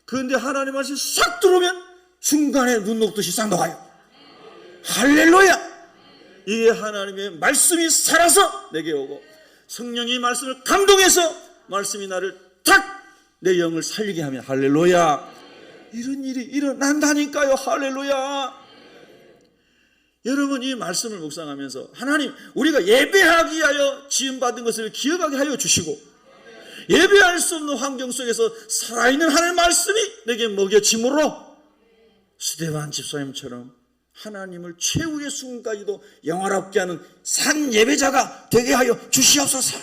그런데 하나님 말씀이 싹 들어오면 순간에 눈 녹듯이 싹 녹아요. 할렐루야. 이게 하나님의 말씀이 살아서 내게 오고 성령이 말씀을 감동해서 말씀이 나를 탁 내 영을 살리게 하면 할렐루야. 이런 일이 일어난다니까요. 할렐루야. 여러분 이 말씀을 묵상하면서 하나님 우리가 예배하기 위하여 지음받은 것을 기억하게 하여 주시고 예배할 수 없는 환경 속에서 살아있는 하나님의 말씀이 내게 먹여짐으로 스데반 집사님처럼 하나님을 최후의 순간까지도 영화롭게 하는 산 예배자가 되게 하여 주시옵소서.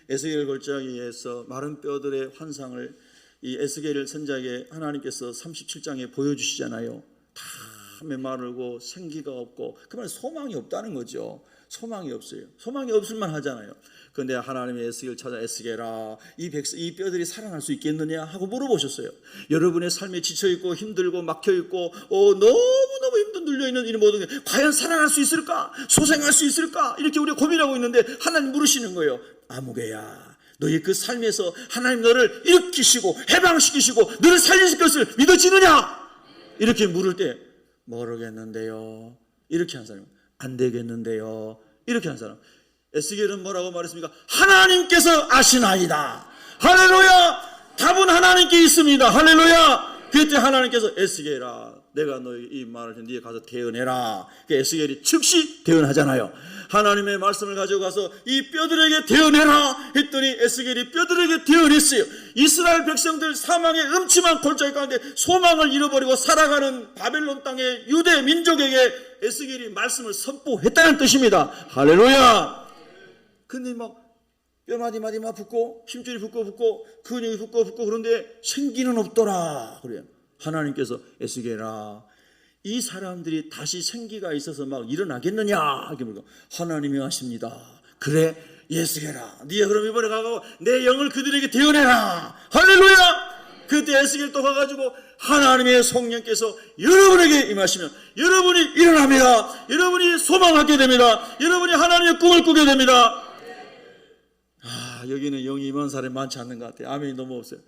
에스겔 골짜기에서 마른 뼈들의 환상을 이 에스겔 선지자에게 하나님께서 37장에 보여주시잖아요. 다 메마르고 생기가 없고 그 말은 소망이 없다는 거죠. 소망이 없어요. 소망이 없을만 하잖아요. 그런데 하나님이 에스겔을 찾아 에스겔아 이 뼈들이 살아날 수 있겠느냐 하고 물어보셨어요. 여러분의 삶에 지쳐있고 힘들고 막혀있고 너무너무 힘든 눌려있는 이 모든 게 과연 살아날 수 있을까? 소생할 수 있을까? 이렇게 우리가 고민하고 있는데 하나님 물으시는 거예요. 아무개야 너의 그 삶에서 하나님 너를 일으키시고 해방시키시고 너를 살리실 것을 믿어지느냐? 이렇게 물을 때 모르겠는데요. 이렇게 한 사람 안 되겠는데요. 이렇게 한 사람 에스겔은 뭐라고 말했습니까? 하나님께서 아시나이다. 할렐루야. 답은 하나님께 있습니다. 할렐루야. 그때 하나님께서 에스겔아 내가 너의 이 말을 네가 가서 대언해라. 에스겔이 즉시 대언하잖아요. 하나님의 말씀을 가져가서 이 뼈들에게 대언해라 했더니 에스겔이 뼈들에게 대언했어요. 이스라엘 백성들 사망의 음침한 골짜기 가운데 소망을 잃어버리고 살아가는 바벨론 땅의 유대 민족에게 에스겔이 말씀을 선포했다는 뜻입니다. 할렐루야. 근데 막 뼈마디 막 붓고 힘줄이 붓고 근육이 붓고 그런데 생기는 없더라 그래요. 하나님께서 에스겔아 이 사람들이 다시 생기가 있어서 막 일어나겠느냐 이렇게 물고 하나님이 하십니다. 그래 에스겔아 네가 그럼 이번에 가고 내 영을 그들에게 대언해라. 할렐루야. 그때 에스겔 또 가가지고 하나님의 성령께서 여러분에게 임하시면 여러분이 일어납니다. 여러분이 소망하게 됩니다. 여러분이 하나님의 꿈을 꾸게 됩니다. 여기는 영이 임한 사람이 많지 않는 것 같아요. 아멘이 너무 없어요.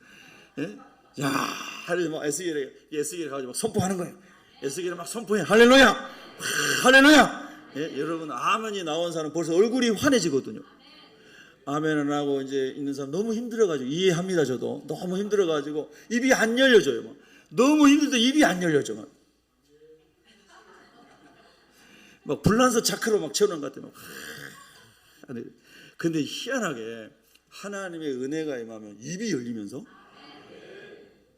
예? 야, 하루에 에스겔이 가지고 막 선포하는 거예요. 에스겔이 막 선포해. 할렐루야, 할렐루야. 예? 여러분 아멘이 나온 사람 벌써 얼굴이 환해지거든요. 아멘을 하고 이제 있는 사람 너무 힘들어가지고 이해합니다. 저도 너무 힘들어가지고 입이 안 열려져요. 막. 너무 힘들다 입이 안 열려져. 막 불란서 차크로 막 채우는 것 같아요. 근데 희한하게 하나님의 은혜가 임하면 입이 열리면서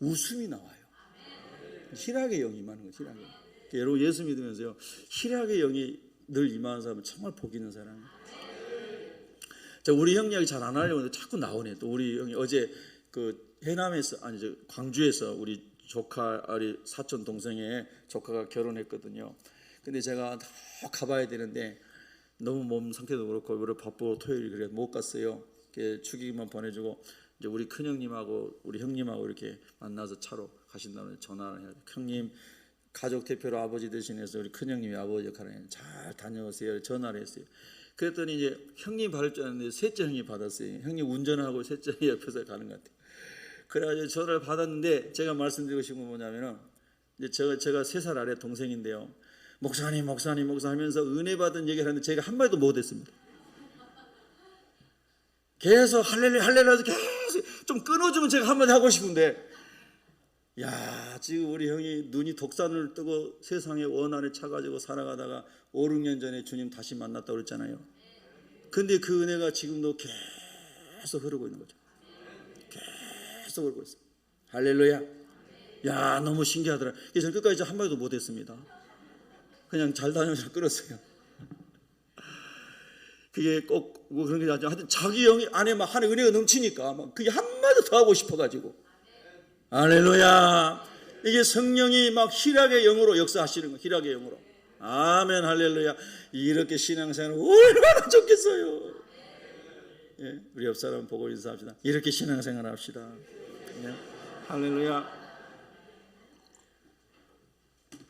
웃음이 나와요. 희락의 영이 임하는 거예요. 희락의 영. 여러분 예수 믿으면서요, 희락의 영이 늘 임하는 사람은 정말 복 있는 사람이에요. 자, 우리 형 이야기 잘 안 하려고 하는데 자꾸 나오네. 또 우리 형이 어제 그 해남에서, 아니 저 광주에서 우리 조카, 우리 사촌 동생의 조카가 결혼했거든요. 근데 제가 더 가봐야 되는데 너무 몸 상태도 그렇고 오늘 바쁘고 토요일 그래 못 갔어요. 축의금만 보내주고 이제 우리 큰 형님하고 우리 형님하고 이렇게 만나서 차로 가신다는 전화를 해요. 형님 가족 대표로 아버지 대신해서 우리 큰 형님이 아버지 역할을 해요. 잘 다녀오세요. 전화를 했어요. 그랬더니 이제 형님 받을 줄 알았는데 셋째 형이 받았어요. 형님 운전하고 셋째 형이 옆에서 가는 것 같아요. 그래가지고 전화를 받았는데 제가 말씀드리고 싶은 건 뭐냐면은 이제 제가 3살 아래 동생인데요. 목사님 하면서 은혜 받은 얘기를 하는데 제가 한마디도 못했습니다. 계속 할렐루야 계속 좀 끊어주면 제가 한마디 하고 싶은데, 야, 지금 우리 형이 눈이 독산을 뜨고 세상에 원한에 차가지고 살아가다가 5, 6년 전에 주님 다시 만났다고 그랬잖아요. 근데 그 은혜가 지금도 계속 흐르고 있는 거죠. 계속 흐르고 있어요. 할렐루야. 야, 너무 신기하더라. 그래서 저는 끝까지 한마디도 못했습니다. 그냥 잘 다녀서 끌었어요. 그게 꼭 뭐 그런 게 아니라 하여튼 자기 영이 안에 막 하는 은혜가 넘치니까 막 그게 한마디 더 하고 싶어가지고. 할렐루야. 이게 성령이 막 희락의 영으로 역사하시는 거예요. 희락의 영으로. 아멘. 할렐루야. 이렇게 신앙생활 얼마나 좋겠어요. 예, 우리 옆 사람 보고 인사합시다. 이렇게 신앙생활 합시다. 예, 할렐루야.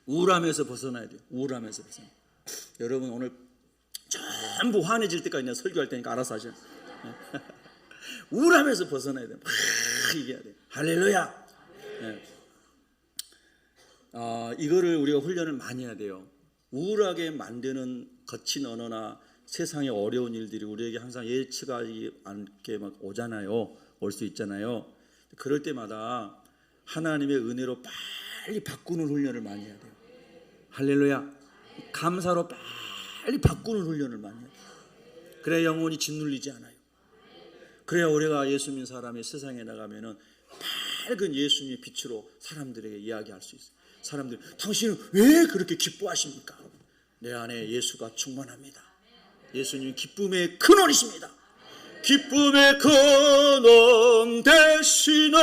우울함에서 벗어나야 돼요. 우울함에서 벗어나. 여러분 오늘 전부 환해질 때까지 그냥 설교할 테니까 알아서 하셔. 우울함에서 벗어나야 돼요. 막 얘기해야 돼요. 할렐루야. 네. 이거를 우리가 훈련을 많이 해야 돼요. 우울하게 만드는 거친 언어나 세상의 어려운 일들이 우리에게 항상 예측하지 않게 막 오잖아요. 올 수 있잖아요. 그럴 때마다 하나님의 은혜로 빨리 바꾸는 훈련을 많이 해야 돼요. 할렐루야. 감사로 빨리 바꾸는 훈련을 많이 해야 돼요. 그래야 영혼이 짓눌리지 않아요. 그래야 우리가 예수 믿는 사람이 세상에 나가면은 밝은 예수님의 빛으로 사람들에게 이야기할 수 있어요. 사람들이 당신은 왜 그렇게 기뻐하십니까? 내 안에 예수가 충만합니다. 예수님 기쁨의 근원이십니다. 기쁨의 근원 되시는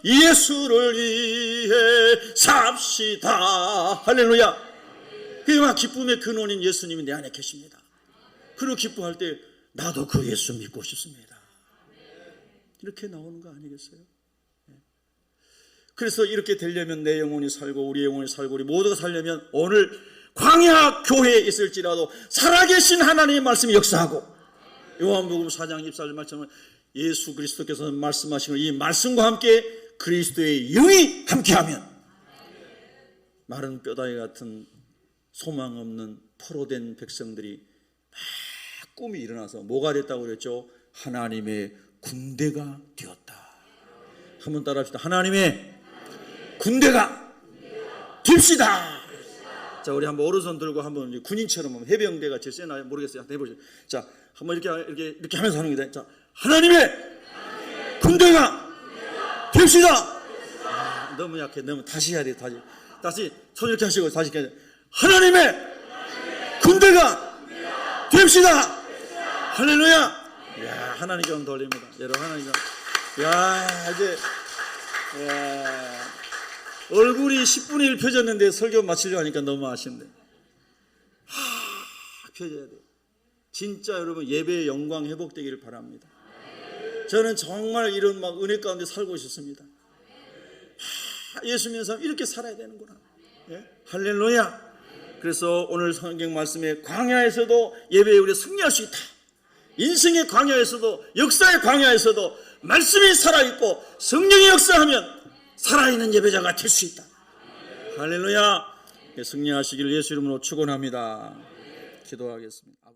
예수를 위해 삽시다. 할렐루야. 그 기쁨의 근원인 예수님이 내 안에 계십니다. 그리고 기뻐할 때 나도 그 예수 믿고 싶습니다. 이렇게 나오는 거 아니겠어요? 그래서 이렇게 되려면 내 영혼이 살고 우리 영혼이 살고 우리 모두가 살려면 오늘 광야 교회에 있을지라도 살아계신 하나님의 말씀이 역사하고, 요한복음 4장 24절 말씀은 예수 그리스도께서 말씀하시는 이 말씀과 함께 그리스도의 영이 함께하면 마른 뼈다귀 같은 소망 없는 포로된 백성들이 막 꿈이 일어나서 뭐가 됐다고 그랬죠? 하나님의 군대가 되었다. 한번 따라 합시다. 하나님의 군대가 됩시다. 자, 우리 한번 오른손 들고 한번 군인처럼 해병대가 제일 세나 모르겠어요. 한번 해보죠. 자, 한번 이렇게 하면서 하는 거다. 자, 하나님의 군대가 됩시다. 아, 너무 약해. 너무 다시 해야 돼. 다시 손 이렇게 하시고 다시 이렇게. 하나님의 군대가 됩시다. 할렐루야. 야, 하나님 좀 돌립니다. 여러분 하나님. 야, 이제 얼굴이 10분의 1 펴졌는데 설교 마치려고 하니까 너무 아쉽네. 펴져야 돼요. 진짜 여러분 예배의 영광 회복되기를 바랍니다. 저는 정말 이런 막 은혜 가운데 살고 싶습니다. 예수 믿는 사람 이렇게 살아야 되는구나. 예? 할렐루야. 그래서 오늘 성경 말씀에 광야에서도 예배에 우리 승리할 수 있다. 인생의 광야에서도 역사의 광야에서도 말씀이 살아있고 성령이 역사하면 살아있는 예배자가 될 수 있다. 할렐루야. 승리하시기를 예수 이름으로 축원합니다. 기도하겠습니다.